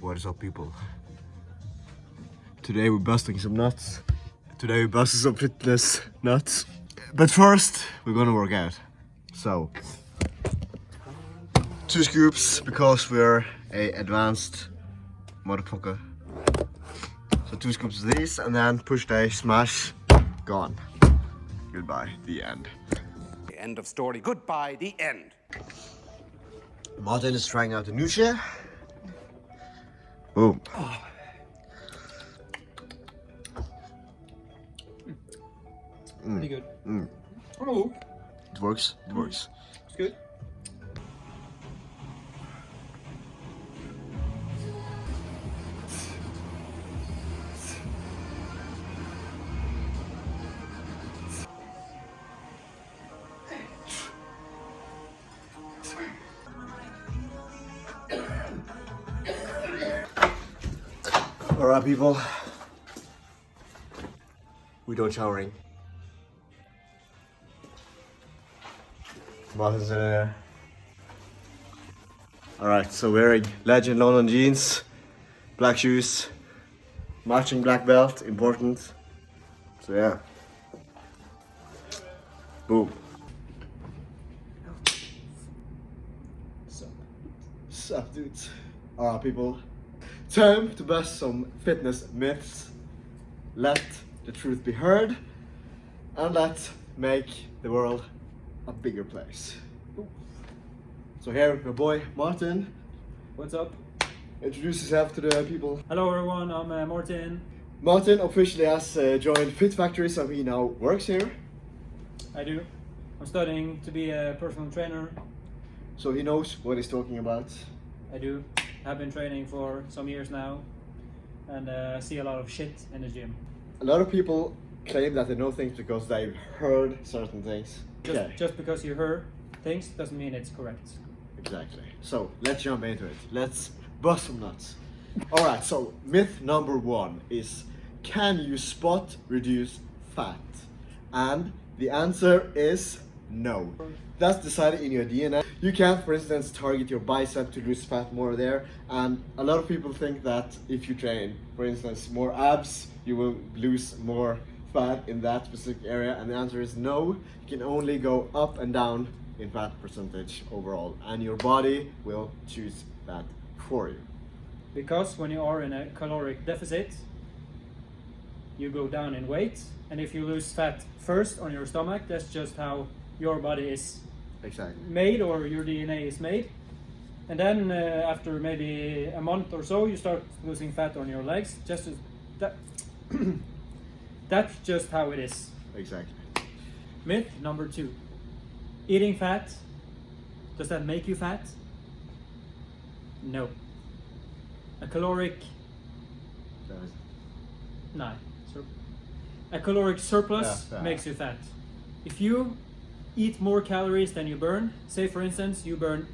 What is up, people? Today we're busting some nuts. Today we're busting some fitness nuts. But first, we're gonna work out. So, 2 scoops because we're a advanced motherfucker. So 2 scoops of these and then push day, smash, gone. Goodbye, the end. End of story. Goodbye, the end. Martin is trying out a new chair. Boom. Pretty good. Oh, It works. It works. it's good. Alright, people. We're done showering. Martin's in there. Alright, so wearing Legend London jeans, black shoes, matching black belt, important. So yeah. Boom. Sup, dudes? Alright, people. Time to bust some fitness myths. Let the truth be heard. And let's make the world a bigger place. So here, my boy Martin. What's up? Introduce yourself to the people. Hello everyone, I'm Martin. Martin officially has joined Fit Factory, so he now works here. I do. I'm studying to be a personal trainer. So he knows what he's talking about. I do. I've been training for some years now and see a lot of shit in the gym. A lot of people claim that they know things because they've heard certain things. Just because you heard things doesn't mean it's correct. Exactly. So let's jump into it. Let's bust some nuts. Alright, so myth number 1 is, can you spot reduce fat? And the answer is no. That's decided in your DNA. You can't, for instance, target your bicep to lose fat more there. And a lot of people think that if you train, for instance, more abs, you will lose more fat in that specific area. And the answer is no. You can only go up and down in fat percentage overall. And your body will choose that for you. Because when you are in a caloric deficit, you go down in weight. And if you lose fat first on your stomach, that's just how your body is made, or your DNA is made. And then after maybe a month or so, you start losing fat on your legs. That's just how it is. Exactly. Myth number 2. Eating fat, does that make you fat? No. A caloric surplus makes you fat. If you eat more calories than you burn, say for instance you burn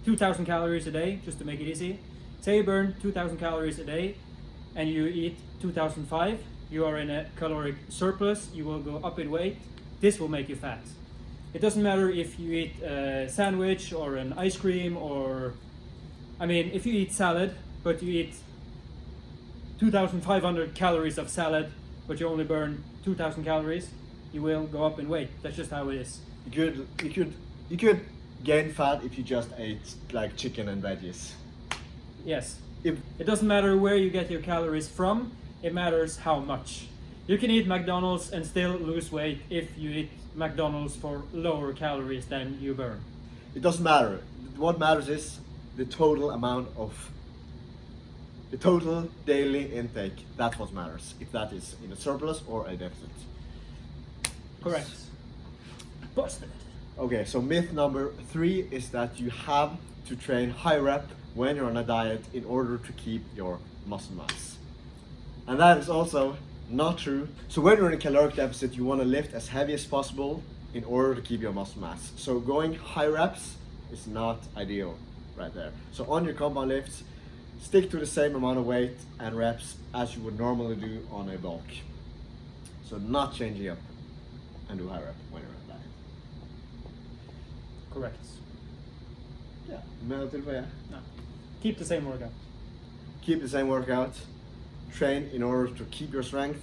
2,000 calories a day, just to make it easy. Say you burn 2,000 calories a day and you eat 2,005, you are in a caloric surplus, you will go up in weight. This will make you fat. It doesn't matter if you eat a sandwich or an ice cream, or if you eat salad but you eat 2,500 calories of salad but you only burn 2,000 calories, you will go up in weight. That's just how it is. You could gain fat if you just ate like chicken and veggies. Yes. It doesn't matter where you get your calories from, it matters how much. You can eat McDonald's and still lose weight if you eat McDonald's for lower calories than you burn. It doesn't matter. What matters is the total daily intake. That's what matters. If that is in a surplus or a deficit. Correct. Busted. Okay, so myth number 3 is that you have to train high rep when you're on a diet in order to keep your muscle mass. And that is also not true. So when you're in a caloric deficit, you want to lift as heavy as possible in order to keep your muscle mass. So going high reps is not ideal right there. So on your compound lifts, stick to the same amount of weight and reps as you would normally do on a bulk. So not changing up and do high rep when you're on a diet. Correct. Ja, men till vad jag. No. Keep the same workout. keep the same workout, train in order to keep your strength,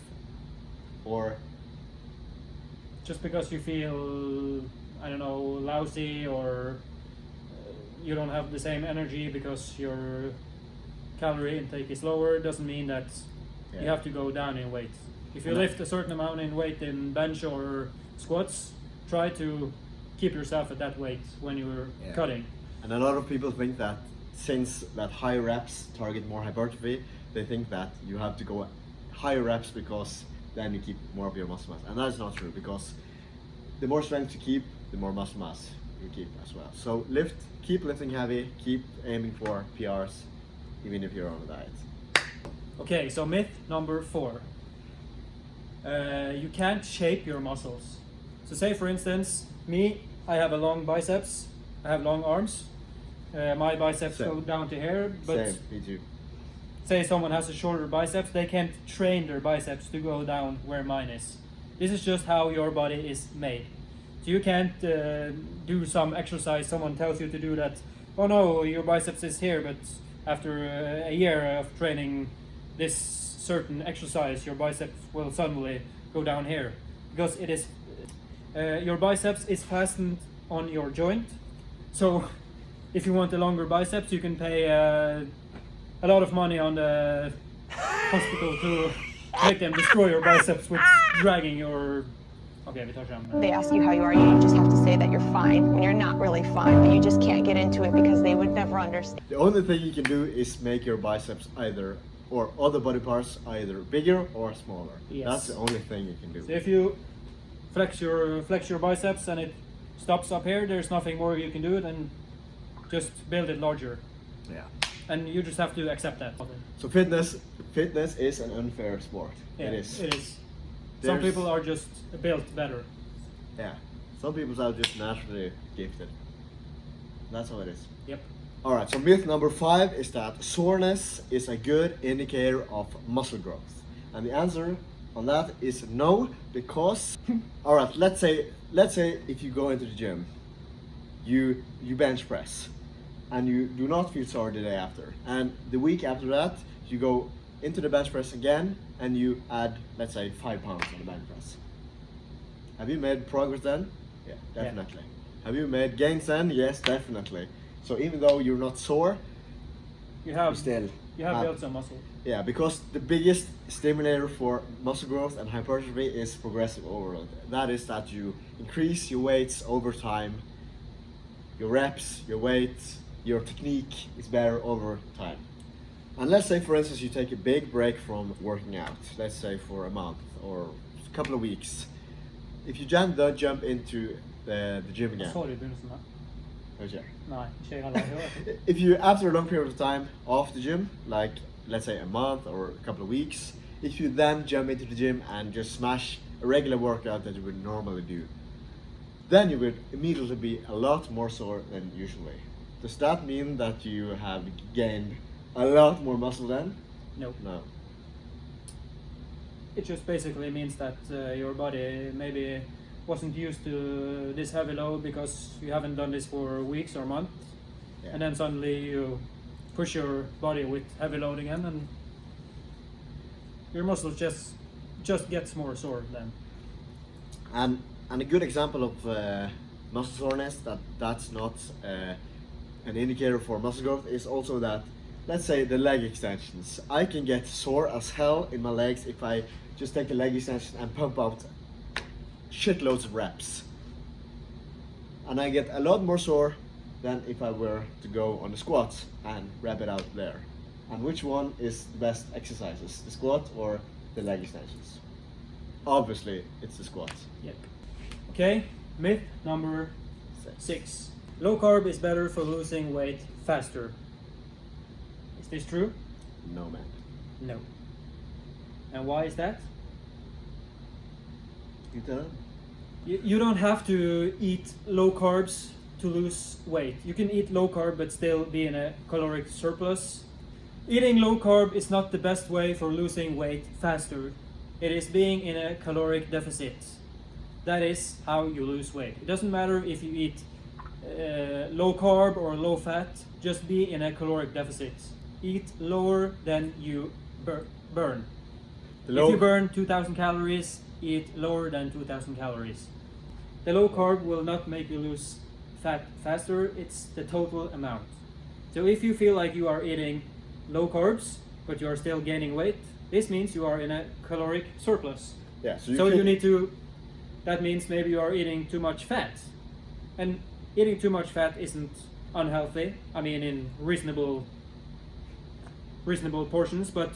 or just because you feel, I don't know, lousy, or you don't have the same energy because your calorie intake is lower, doesn't mean that you have to go down in weight. If you lift a certain amount in weight in bench or squats, try to keep yourself at that weight when you're cutting. And a lot of people think that since that high reps target more hypertrophy, they think that you have to go higher reps because then you keep more of your muscle mass. And that's not true, because the more strength you keep, the more muscle mass you keep as well. So keep lifting heavy, keep aiming for PRs, even if you're on a diet. Okay, so myth number 4. You can't shape your muscles. So say for instance, me, I have a long biceps, I have long arms, my biceps go down to here, but Same, me too. say someone has a shorter biceps, they can't train their biceps to go down where mine is. This is just how your body is made. So you can't do some exercise, someone tells you to do that, oh no, your biceps is here, but after a year of training this certain exercise, your biceps will suddenly go down here. Because it is, your biceps is fastened on your joint. So if you want a longer biceps, you can pay a lot of money on the hospital to make them destroy your biceps with dragging your... Okay, vi tar fram. They ask you how you are, you just have to say that you're fine when you're not really fine, but you just can't get into it because they would never understand. The only thing you can do is make your biceps either, or other body parts, either bigger or smaller. Yes. That's the only thing you can do. So if you flex your biceps and it stops up here, there's nothing more you can do than just build it larger. Yeah. And you just have to accept that. So fitness is an unfair sport. Yeah, it is. It is. Some people are just built better. Yeah. Some people are just naturally gifted. That's how it is. Yep. Alright, so myth number 5 is that soreness is a good indicator of muscle growth. And the answer on that is no, because alright, let's say if you go into the gym, you bench press and you do not feel sore the day after. And the week after that, you go into the bench press again and you add, let's say, 5 pounds on the bench press. Have you made progress then? Yeah, definitely. Yeah. Have you made gains then? Yes, definitely. So even though you're not sore, you have built some muscle. Yeah, because the biggest stimulator for muscle growth and hypertrophy is progressive overload. That is that you increase your weights over time, your reps, your weight, your technique is better over time. And let's say, for instance, you take a big break from working out, let's say for a month or a couple of weeks. If you jump into the gym again. Okay. If you, after a long period of time off the gym, like let's say a month or a couple of weeks, if you then jump into the gym and just smash a regular workout that you would normally do, then you would immediately be a lot more sore than usually. Does that mean that you have gained a lot more muscle then? Nope. No. It just basically means that your body maybe wasn't used to this heavy load because you haven't done this for weeks or months, and then suddenly you push your body with heavy load again, and your muscles just gets more sore then. And a good example of muscle soreness that's not an indicator for muscle growth is also that, let's say, the leg extensions. I can get sore as hell in my legs if I just take the leg extension and pump out shitloads of reps. And I get a lot more sore than if I were to go on the squats and rep it out there. And which one is the best exercises, the squat or the leg extensions? Obviously, it's the squats. Yep. Okay, myth number 6. Low carb is better for losing weight faster. Is this true? No, man. No. And why is that? You tell them? You don't have to eat low carbs to lose weight. You can eat low carb but still be in a caloric surplus. Eating low carb is not the best way for losing weight faster. It is being in a caloric deficit. That is how you lose weight. It doesn't matter if you eat low carb or low fat, just be in a caloric deficit. eat lower than you burn. The If you burn 2,000 calories, eat lower than 2,000 calories. The low carb will not make you lose fat faster, it's the total amount. So if you feel like you are eating low carbs, but you are still gaining weight, this means you are in a caloric surplus. Yeah, So you need to, that means maybe you are eating too much fat. And eating too much fat isn't unhealthy, I mean in reasonable portions, but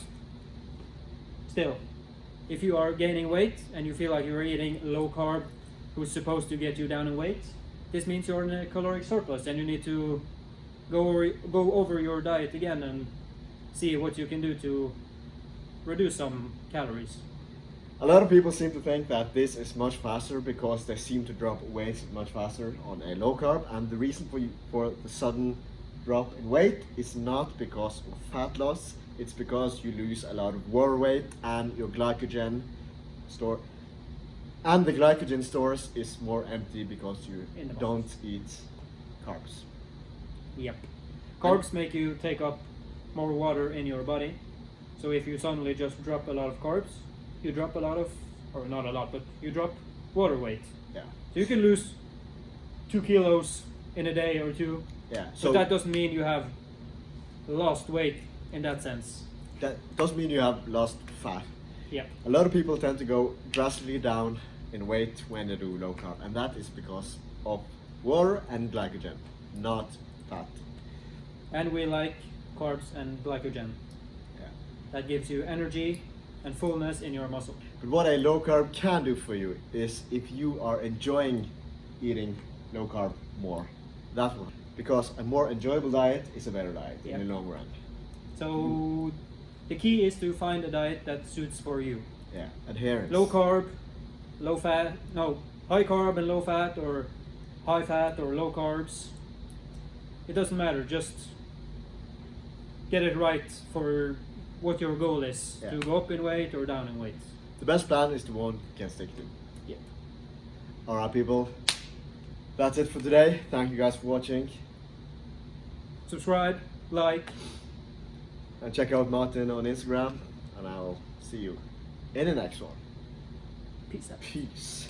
still, if you are gaining weight and you feel like you're eating low carb, who's supposed to get you down in weight, this means you're in a caloric surplus and you need to go over your diet again and see what you can do to reduce some calories. A lot of people seem to think that this is much faster because they seem to drop weight much faster on a low carb, and the reason for the sudden drop in weight is not because of fat loss, it's because you lose a lot of water weight and your glycogen store, and the glycogen stores is more empty because you don't eat carbs. Yep. Carbs make you take up more water in your body. So if you suddenly just drop a lot of carbs, you drop a lot of, or not a lot, but you drop water weight. Yeah. So you can lose 2 kilos in a day or two. Yeah. So that doesn't mean you have lost weight in that sense. That doesn't mean you have lost fat. Yeah. A lot of people tend to go drastically down in weight when they do low carb, and that is because of water and glycogen, not fat. And we like carbs and glycogen. Yeah. That gives you energy and fullness in your muscle. But what a low carb can do for you is, if you are enjoying eating low carb more, that one. Because a more enjoyable diet is a better diet in the long run. So the key is to find a diet that suits for you. Yeah, adherence. Low carb, low fat, no, high carb and low fat, or high fat or low carbs. It doesn't matter, just get it right for what your goal is, to go up in weight or down in weight. The best plan is the one you can stick to. Yeah. Alright people, that's it for today. Thank you guys for watching. Subscribe, like, and check out Martin on Instagram, and I will see you in the next one. peace out. Peace.